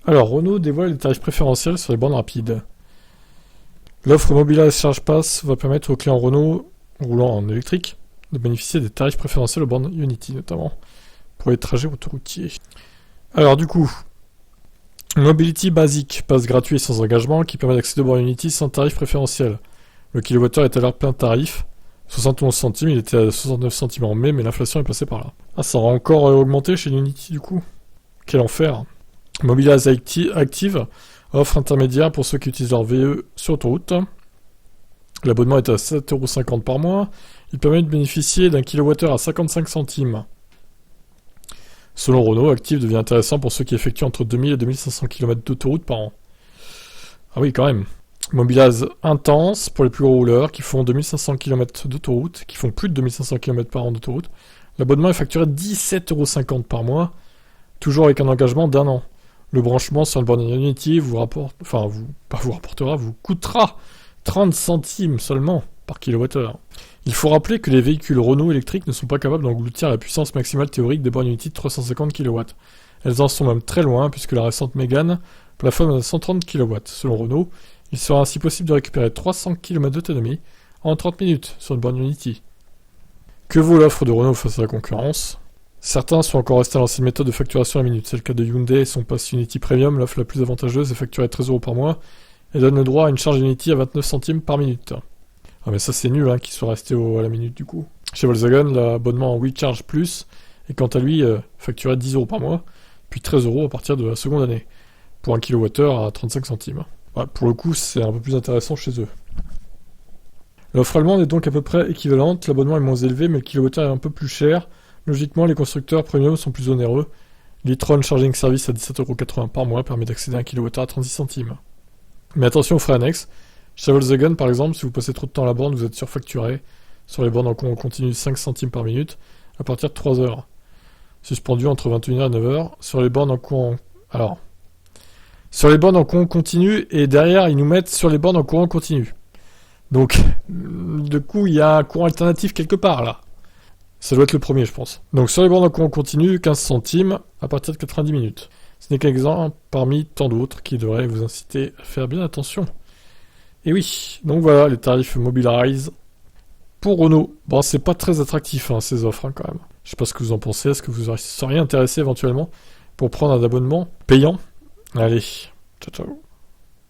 Alors, Renault dévoile les tarifs préférentiels sur les bornes rapides. L'offre Mobilize Charge Pass va permettre aux clients Renault roulant en électrique de bénéficier des tarifs préférentiels aux bornes Unity, notamment pour les trajets autoroutiers. Alors du coup, Mobility Basic, passe gratuit et sans engagement, qui permet d'accéder aux bornes Unity sans tarif préférentiel. Le kilowattheure est alors plein tarif, 71 centimes, il était à 69 centimes en mai, mais l'inflation est passée par là. Ah, ça aura encore augmenté chez Unity du coup. Quel enfer. Mobilize Active, offre intermédiaire pour ceux qui utilisent leur VE sur autoroute. L'abonnement est à 7,50€ par mois. Il permet de bénéficier d'un kilowattheure à 55 centimes. Selon Renault, Active devient intéressant pour ceux qui effectuent entre 2000 et 2500 km d'autoroute par an. Ah oui, quand même. Mobilize Intense pour les plus gros rouleurs qui font 2500 km d'autoroute, qui font plus de 2500 km par an d'autoroute. L'abonnement est facturé 17,50€ par mois, toujours avec un engagement d'1 an. Le branchement sur le borne Unity vous coûtera 30 centimes seulement par kilowattheure. Il faut rappeler que les véhicules Renault électriques ne sont pas capables d'engloutir la puissance maximale théorique des bornes Unity de 350 kW. Elles en sont même très loin puisque la récente Mégane plafonne à 130 kW. Selon Renault, il sera ainsi possible de récupérer 300 km d'autonomie en 30 minutes sur une borne Unity. Que vaut l'offre de Renault face à la concurrence ? Certains sont encore restés à l'ancienne méthode de facturation à la minute. C'est le cas de Hyundai et son Pass Unity Premium. L'offre la plus avantageuse est facturée 13€ par mois et donne le droit à une charge Unity à 29 centimes par minute. Ah mais ça c'est nul qu'ils soient restés à la minute du coup. Chez Volkswagen, l'abonnement en WeCharge Plus est quant à lui facturé 10€ par mois, puis 13€ à partir de la seconde année, pour un kilowattheure à 35 centimes. Ouais, pour le coup, c'est un peu plus intéressant chez eux. L'offre allemande est donc à peu près équivalente, l'abonnement est moins élevé, mais le kilowattheure est un peu plus cher. Logiquement, les constructeurs premium sont plus onéreux. l'e-tron Charging Service à 17,80€ par mois permet d'accéder à un kilowattheure à 36 centimes. Mais attention aux frais annexes. Chez Volkswagen, par exemple, si vous passez trop de temps à la borne, vous êtes surfacturé. Sur les bornes en continu, 5 centimes par minute, à partir de 3 heures. Suspendu entre 21h et 9h. Sur les bornes en courant... Alors... Sur les bornes en courant continu, et derrière, ils nous mettent sur les bornes en courant continu. Donc, du coup, il y a un courant alternatif quelque part, là. Ça doit être le premier, je pense. Donc, sur les bornes en courant continu, 15 centimes, à partir de 90 minutes. Ce n'est qu'un exemple parmi tant d'autres qui devraient vous inciter à faire bien attention. Et oui, donc voilà, les tarifs Mobilize pour Renault. Bon, c'est pas très attractif, ces offres, quand même. Je sais pas ce que vous en pensez, est-ce que vous seriez intéressé éventuellement pour prendre un abonnement payant ? Allez, ciao ciao.